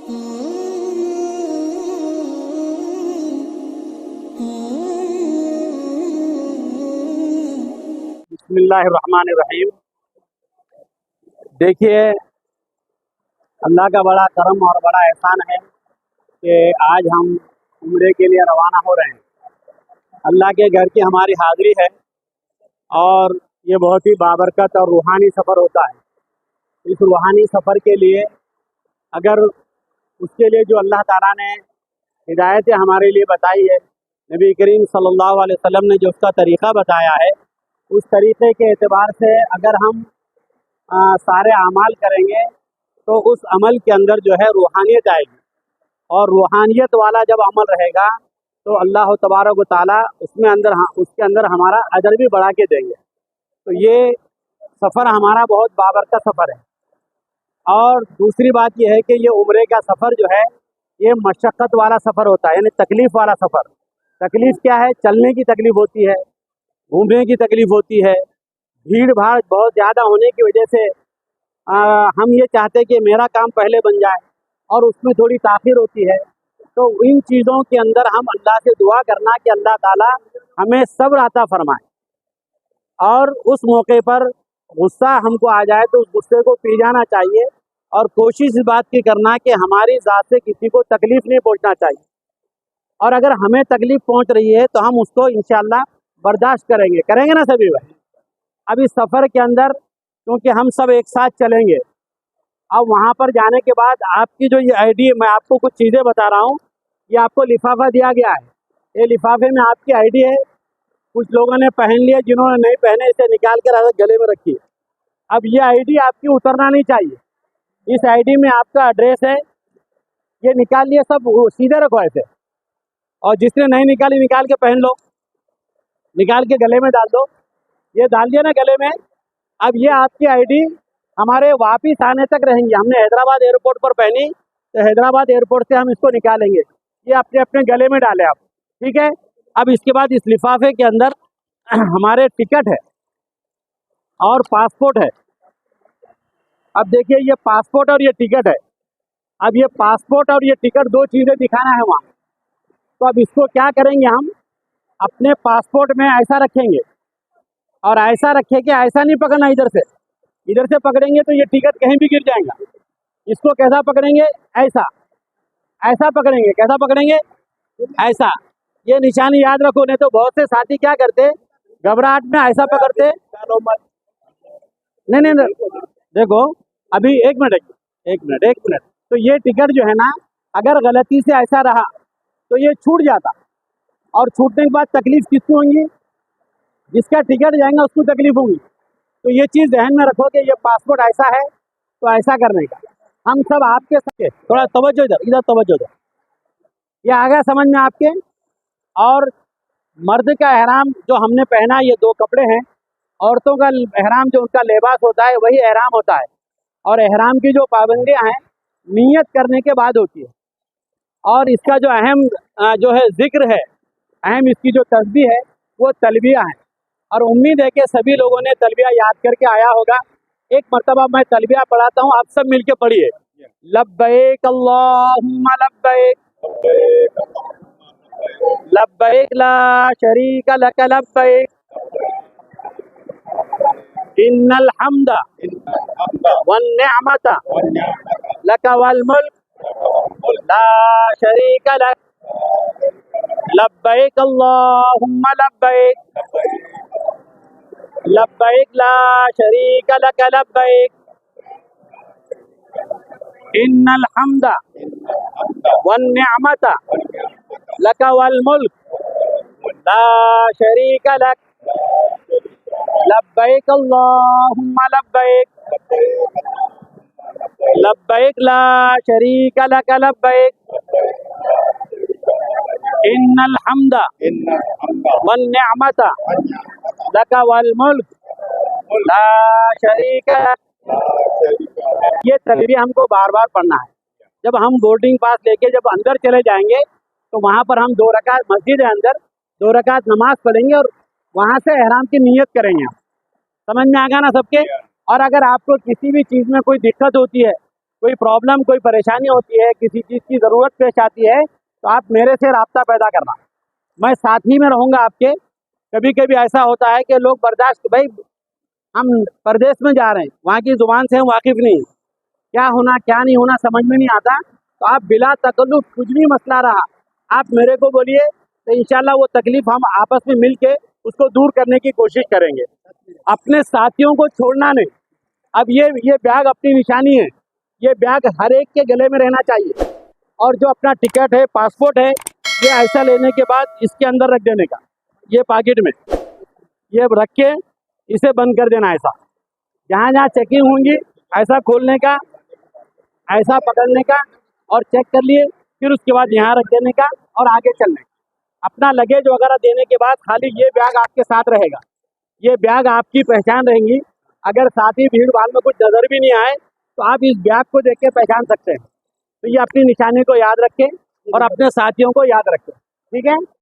बिस्मिल्लाहिर्रहमानिर्रहीम। देखिए, अल्लाह का बड़ा करम और बड़ा एहसान है कि आज हम उम्रे के लिए रवाना हो रहे हैं। अल्लाह के घर की हमारी हाज़िरी है और ये बहुत ही बाबरकत और रूहानी सफ़र होता है। इस रूहानी सफ़र के लिए अगर उसके लिए जो अल्लाह ताला ने हिदायतें हमारे लिए बताई है, नबी करीम सल्लल्लाहु अलैहि वसल्लम ने जो उसका तरीक़ा बताया है, उस तरीक़े के एतबार से अगर हम सारे अमाल करेंगे तो उस अमल के अंदर जो है रूहानियत आएगी, और रूहानियत वाला जब अमल रहेगा तो अल्लाह तबारक व तआला उसके अंदर हमारा अजर भी बढ़ा के देंगे। तो ये सफ़र हमारा बहुत बाबरकत सफ़र है। और दूसरी बात यह है कि ये उम्रे का सफ़र जो है ये मशक्क़त वाला सफ़र होता है, यानी तकलीफ़ वाला सफ़र। तकलीफ़ क्या है? चलने की तकलीफ़ होती है, घूमने की तकलीफ़ होती है, भीड़ भाड़ बहुत ज़्यादा होने की वजह से हम ये चाहते हैं कि मेरा काम पहले बन जाए और उसमें थोड़ी ताख़ीर होती है। तो इन चीज़ों के अंदर हम अल्लाह से दुआ करना कि अल्लाह ताला हमें सब्र अता फरमाए, और उस मौके पर गुस्सा हमको आ जाए तो उस गुस्से को पी जाना चाहिए, और कोशिश इस बात की करना कि हमारी ज़ात से किसी को तकलीफ़ नहीं पहुंचना चाहिए। और अगर हमें तकलीफ़ पहुंच रही है तो हम उसको इंशाअल्लाह बर्दाश्त करेंगे ना सभी भाई। अब इस सफ़र के अंदर क्योंकि हम सब एक साथ चलेंगे, अब वहाँ पर जाने के बाद आपकी जो ये आईडी है, मैं आपको कुछ चीज़ें बता रहा हूँ। ये आपको लिफाफा दिया गया है, ये लिफाफे में आपकी आईडी है। कुछ लोगों ने पहन लिया, जिन्होंने नहीं पहने इसे निकाल कर गले में रखिए। अब ये आईडी आपकी उतरना नहीं चाहिए। इस आईडी में आपका एड्रेस है, ये निकाल लिए, सब सीधे रखो ऐसे। और जिसने नहीं निकाली निकाल के पहन लो, निकाल के गले में डाल दो। ये डाल दिया ना गले में। अब ये आपकी आईडी हमारे वापिस आने तक रहेंगी। हमने हैदराबाद एयरपोर्ट पर पहनी तो हैदराबाद एयरपोर्ट से हम इसको निकालेंगे। ये अपने अपने गले में डालें आप, ठीक है। अब इसके बाद इस लिफाफे के अंदर हमारे टिकट है और पासपोर्ट है। अब देखिए, ये पासपोर्ट और ये टिकट है। अब ये पासपोर्ट और ये टिकट दो चीज़ें दिखाना है वहाँ। तो अब इसको क्या करेंगे, हम अपने पासपोर्ट में ऐसा रखेंगे, और ऐसा रखे कि ऐसा नहीं पकड़ना, इधर से पकड़ेंगे तो ये टिकट कहीं भी गिर जाएगा। इसको कैसा पकड़ेंगे? ऐसा पकड़ेंगे। कैसा पकड़ेंगे? ऐसा। ये निशानी याद रखो, नहीं तो बहुत से साथी क्या करते, घबराहट में ऐसा पकड़ते। नहीं नहीं नहीं, देखो अभी एक मिनट। तो ये टिकट जो है ना, अगर गलती से ऐसा रहा तो ये छूट जाता, और छूटने के बाद तकलीफ किसको होंगी? जिसका टिकट जाएगा उसको तकलीफ होगी। तो ये चीज़ ध्यान में रखो कि ये पासपोर्ट ऐसा है तो ऐसा करने का। हम सब आपके साथ, थोड़ा तवज्जो इधर तवज्जो दो। ये आ गया समझ में आपके? और मर्द का एहराम जो हमने पहना, ये दो कपड़े हैं। औरतों का एहराम जो उनका लिबास होता है वही एहराम होता है। और एहराम की जो पाबंदियां हैं नियत करने के बाद होती है। और इसका जो अहम जो है जिक्र है, अहम इसकी जो तस्बीह है वो तलबिया है। और उम्मीद है कि सभी लोगों ने तलबिया याद करके आया होगा। एक मरतबा मैं तलबिया पढ़ाता हूँ, आप सब मिलके पढ़िए। लब्बैक अल्लाहुम्मा लब्बैक, लब्बैक ला शरीका लक लब्बैक, इन्नल हम्दा वन निअमता लक वल मुल्क ला शरीका लक, लब्बैक अल्लाहुम्मा लब्बैक, लब्बैक ला शरीका लक लब्बैक, इन्नल हम्दा वन निअमता लक वल मुल्क ला शरीका लक, लब्बैक अल्लाहुम्मा लब्बैक, लब्बैक ला शरीका लक लब्बैक, इन्नल हम्दा वन निअमता लक वल मुल्क ला शरीका लक। ये तलबिया हमको बार बार पढ़ना है। जब हम बोर्डिंग पास लेके जब अंदर चले जाएंगे तो वहाँ पर हम 2 रकात, मस्जिद है अंदर, 2 रकात नमाज पढ़ेंगे और वहाँ से एहराम की नियत करेंगे हम। समझ में आ गया ना सबके? और अगर आपको किसी भी चीज़ में कोई दिक्कत होती है कोई प्रॉब्लम कोई परेशानी होती है, किसी चीज़ की ज़रूरत पेश आती है, तो आप मेरे से राब्ता पैदा करना, मैं साथ ही में रहूँगा आपके। कभी कभी ऐसा होता है कि लोग बर्दाश्त, भाई हम परदेश में जा रहे हैं, वहाँ की ज़ुबान से हम वाकिफ़ नहीं हैं, क्या होना क्या नहीं होना समझ में नहीं आता, तो आप बिला तकल्लुफ़ कुछ भी मसला रहा आप मेरे को बोलिए, तो इंशाल्लाह वो तकलीफ़ हम आपस में मिल के उसको दूर करने की कोशिश करेंगे। अपने साथियों को छोड़ना नहीं। अब ये बैग अपनी निशानी है, ये बैग हर एक के गले में रहना चाहिए, और जो अपना टिकट है पासपोर्ट है ये ऐसा लेने के बाद इसके अंदर रख देने का, ये पॉकेट में ये रख के इसे बंद कर देना। ऐसा जहाँ जहाँ चेकिंग होंगी ऐसा खोलने का, ऐसा पकड़ने का और चेक कर लिए, फिर उसके बाद यहाँ रख देने का और आगे चलने का। अपना लगेज वगैरह देने के बाद खाली ये बैग आपके साथ रहेगा, ये बैग आपकी पहचान रहेंगी। अगर साथ ही भीड़ भाड़ में कुछ नज़र भी नहीं आए तो आप इस बैग को देख के पहचान सकते हैं। तो ये अपनी निशानी को याद रखें और अपने साथियों को याद रखें, ठीक है।